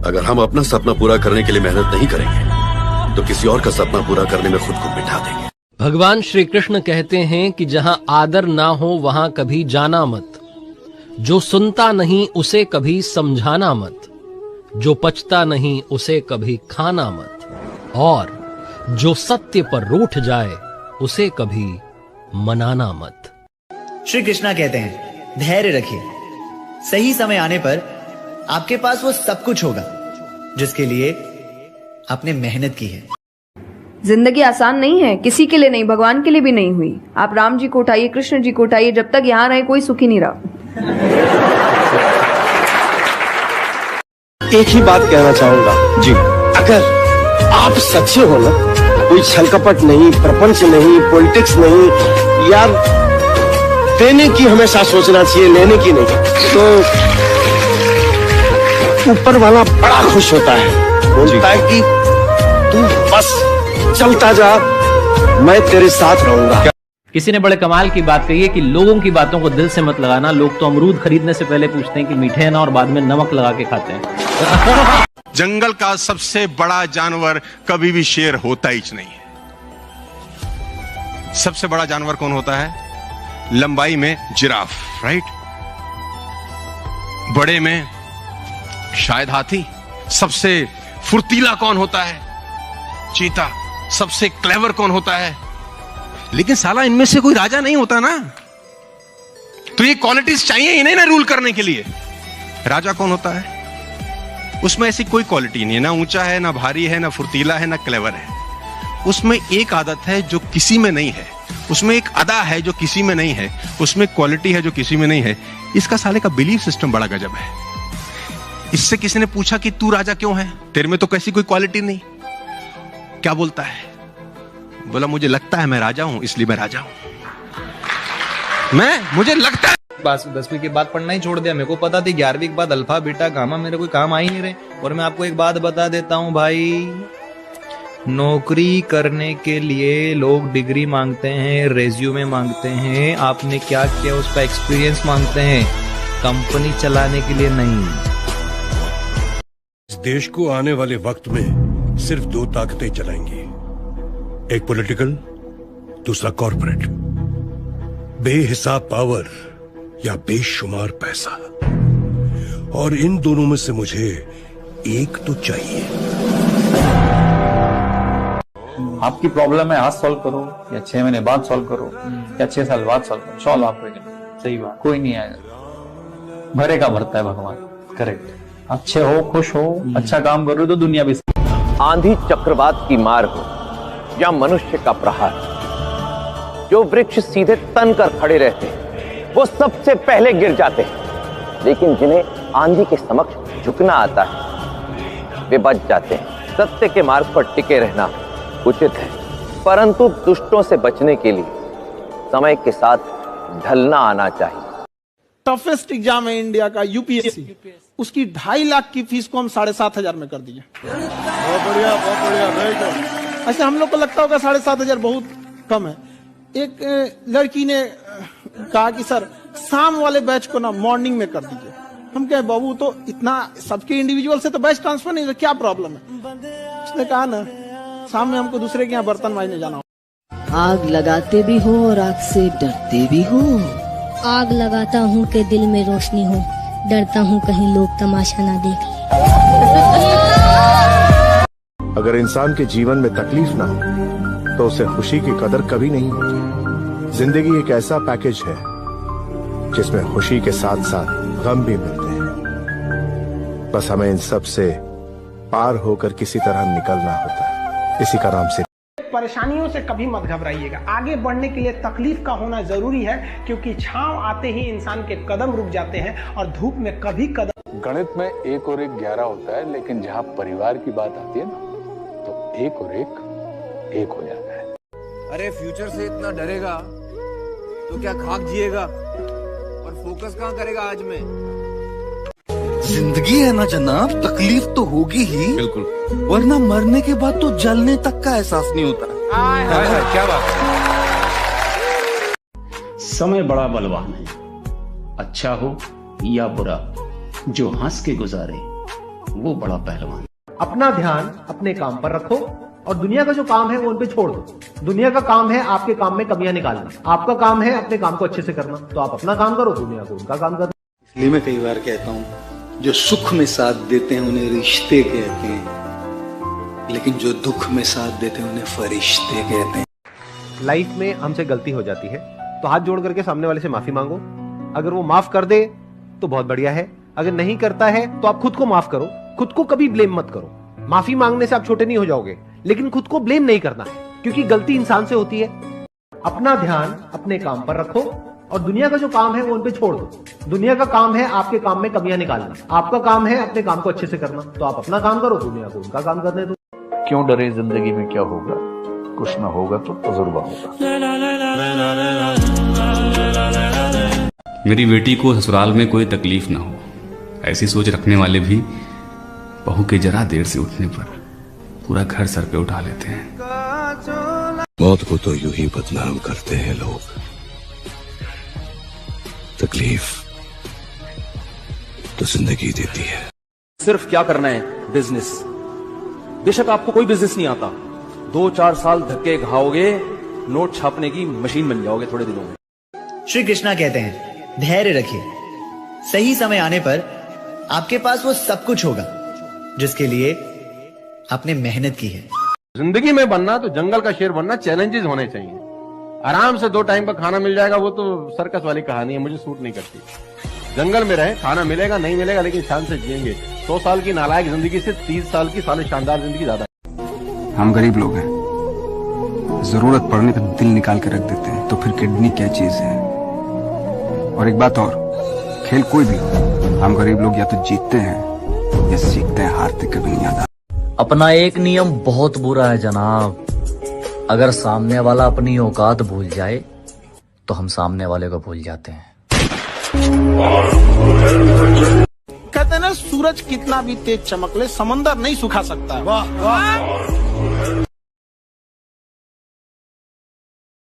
अगर हम अपना सपना पूरा करने के लिए मेहनत नहीं करेंगे तो किसी और का सपना पूरा करने में खुद को मिटा देंगे। भगवान श्री कृष्ण कहते हैं कि जहां आदर ना हो वहां कभी जाना मत, जो सुनता नहीं उसे कभी समझाना मत, जो पचता नहीं उसे कभी खाना मत, और जो सत्य पर रूठ जाए उसे कभी मनाना मत। श्री कृष्णा कहते हैं धैर्य रखिए, सही समय आने पर आपके पास वो सब कुछ होगा जिसके लिए आपने मेहनत की है। जिंदगी आसान नहीं है, किसी के लिए नहीं, भगवान के लिए भी नहीं हुई। आप राम जी को उठाइए, कृष्ण जी को उठाइए, जब तक यहाँ रहे कोई सुखी नहीं रहा। एक ही बात कहना चाहूंगा जी, अगर आप सच्चे हो ना, कोई छलकपट नहीं, प्रपंच नहीं, पॉलिटिक्स नहीं, यार देने की हमेशा सोचना चाहिए, लेने की नहीं, तो ऊपर वाला बड़ा खुश होता है, बोलता है कि तू बस चलता जा, मैं तेरे साथ रहूंगा। किसी ने बड़े कमाल की बात कही है कि लोगों की बातों को दिल से मत लगाना। लोग तो अमरूद खरीदने से पहले पूछते हैं कि मीठे हैं ना, और बाद में नमक लगा के खाते हैं। जंगल का सबसे बड़ा जानवर कभी भी शेर होता ही नहीं है। सबसे बड़ा जानवर कौन होता है? लंबाई में जिराफ, राइट? बड़े में शायद हाथी। सबसे फुर्तीला कौन होता है? चीता। सबसे क्लेवर कौन होता है? लेकिन साला इनमें से कोई राजा नहीं होता ना, तो ये क्वालिटीज चाहिए ही नहीं ना रूल करने के लिए। राजा कौन होता है? उसमें ऐसी कोई क्वालिटी नहीं है, ना ऊंचा है, ना भारी है, ना फुर्तीला है, ना क्लेवर है। उसमें एक आदत है जो किसी में नहीं है, उसमें एक अदा है जो किसी में नहीं है, उसमें क्वालिटी है जो किसी में नहीं है। इसका साले का बिलीफ सिस्टम बड़ा गजब है। इससे किसी ने पूछा कि तू राजा क्यों है, तेरे में तो कैसी कोई क्वालिटी नहीं। क्या बोलता है? बोला मुझे लगता है मैं राजा हूं, इसलिए मैं राजा हूं। मुझे लगता है। बस 10वीं के बाद पढ़ना ही छोड़ दिया। मेरे को पता थी 11वीं के बाद अल्फा बीटा गामा मेरे कोई काम आ ही नहीं रहे। और मैं आपको एक बात बता देता हूं भाई, नौकरी करने के लिए लोग डिग्री मांगते हैं, रेज्यूमे मांगते हैं, आपने क्या किया उसका एक्सपीरियंस मांगते हैं, कंपनी चलाने के लिए नहीं। इस देश को आने वाले वक्त में सिर्फ दो ताकतें चलाएंगी, एक पॉलिटिकल, दूसरा कॉर्पोरेट। बेहिसाब पावर या बेशुमार पैसा, और इन दोनों में से मुझे एक तो चाहिए। आपकी प्रॉब्लम है आज सॉल्व करो या 6 महीने बाद सॉल्व करो या 6 साल बाद सॉल्व करो, सॉल्व आपको सही बात कोई नहीं आएगा। भरे का भरता है भगवान। करेक्ट। अच्छे हो, खुश हो, अच्छा काम करो तो दुनिया भी। आंधी चक्रवात की मार हो या मनुष्य का प्रहार, जो वृक्ष सीधे तन कर खड़े रहते हैं वो सबसे पहले गिर जाते हैं, लेकिन जिन्हें आंधी के समक्ष झुकना आता है वे बच जाते हैं। सत्य के मार्ग पर टिके रहना उचित है, परंतु दुष्टों से बचने के लिए समय के साथ ढलना आना चाहिए। टफेस्ट एग्जाम है इंडिया का यूपीएससी, उसकी 2.5 लाख की फीस को हम 7,500 में कर दिए। बहुत बढ़िया, बहुत बढ़िया। ऐसे हम लोग को लगता होगा 7,500 बहुत कम है। एक लड़की ने कहा कि सर शाम वाले बैच को ना मॉर्निंग में कर दीजिए। हम कहे बाबू तो इतना सबके इंडिविजुअल से तो बैच ट्रांसफर नहीं, क्या प्रॉब्लम है? उसने कहा ना शाम में हमको दूसरे के यहाँ बर्तन मांजने जाना हो। आग लगाते भी हो और आग से डरते भी हो। आग लगाता हूँ कि दिल में रोशनी हो, डरता हूँ कहीं लोग तमाशा ना देख लें। अगर इंसान के जीवन में तकलीफ ना हो तो उसे खुशी की कदर कभी नहीं होती। जिंदगी एक ऐसा पैकेज है जिसमें खुशी के साथ साथ गम भी मिलते हैं। बस हमें इन सब से पार होकर किसी तरह निकलना होता है। इसी का नाम से परेशानियों से कभी मत घबराइएगा। आगे बढ़ने के लिए तकलीफ का होना जरूरी है, क्योंकि छांव आते ही इंसान के कदम रुक जाते हैं और धूप में कभी कदम। गणित में 1 और 1 11 होता है, लेकिन जहाँ परिवार की बात आती है ना तो 1 और 1 हो जाता है। अरे फ्यूचर से इतना डरेगा तो क्या खाक जिएगा और फोकस कहाँ करेगा आज में। जिंदगी है ना जनाब, तकलीफ तो होगी ही, बिल्कुल, वरना मरने के बाद तो जलने तक का एहसास नहीं होता। क्या बात है। समय बड़ा बलवान है, अच्छा हो या बुरा, जो हंस के गुजारे वो बड़ा पहलवान। अपना ध्यान अपने काम पर रखो और दुनिया का जो काम है वो उन पे छोड़ दो। दुनिया का काम है आपके काम में कमियां निकालना, आपका काम है अपने काम को अच्छे से करना। तो आप अपना काम करो, दुनिया को उनका काम करो। इसलिए मैं कई बार कहता हूँ, जो सुख में साथ देते हैं उन्हें रिश्ते कहते हैं, लेकिन जो दुख में साथ देते हैं उन्हें फरिश्ते कहते हैं। लाइफ में हमसे गलती हो जाती है तो हाथ जोड़ करके सामने वाले से माफी मांगो। अगर वो माफ कर दे तो बहुत बढ़िया है, अगर नहीं करता है तो आप खुद को माफ करो। खुद को कभी ब्लेम मत करो। माफी मांगने से आप छोटे नहीं हो जाओगे, लेकिन खुद को ब्लेम नहीं करना है, क्योंकि गलती इंसान से होती है। अपना ध्यान अपने काम पर रखो और दुनिया का जो काम है वो उन पे छोड़ दो। दुनिया का काम है आपके काम में कमियां निकालना, आपका काम है अपने काम को अच्छे से करना। तो आप अपना काम करो, दुनिया को उनका काम करने दो। क्यों डरे, जिंदगी में क्या होगा, कुछ ना होगा तो तजुर्बा होगा। मेरी बेटी को ससुराल में कोई तकलीफ ना हो, ऐसी सोच रखने वाले भी बहू के जरा देर से उठने पर पूरा घर सर पे उठा लेते हैं। मौत को तो यूं ही बदनाम करते हैं लोग, तकलीफ तो जिंदगी देती है। सिर्फ क्या करना है, बिजनेस। बेशक आपको कोई बिजनेस नहीं आता, 2-4 साल धक्के खाओगे, नोट छापने की मशीन बन जाओगे थोड़े दिनों में। श्री कृष्णा कहते हैं, धैर्य रखिए, सही समय आने पर आपके पास वो सब कुछ होगा जिसके लिए आपने मेहनत की है। जिंदगी में बनना तो जंगल का शेर बनना, चैलेंजेस होने चाहिए। आराम से 2 टाइम का खाना मिल जाएगा, वो तो सर्कस वाली कहानी है, मुझे सूट नहीं करती। जंगल में रहे, खाना मिलेगा नहीं मिलेगा लेकिन शान से जिएंगे। 100 साल की नालायक जिंदगी से 30 साल की शानदार जिंदगी ज्यादा है। हम गरीब लोग हैं, जरूरत पड़ने पर दिल निकाल के रख देते हैं, तो फिर किडनी क्या चीज है। और एक बात और, खेल कोई भी हो, हम गरीब लोग या तो जीतते हैं या सीखते हैं, हारते कभी नहीं आता। अपना एक नियम बहुत बुरा है जनाब, अगर सामने वाला अपनी औकात भूल जाए तो हम सामने वाले को भूल जाते हैं। कहते हैं ना, सूरज कितना भी तेज चमक ले समंदर नहीं सुखा सकता। वाह वाह।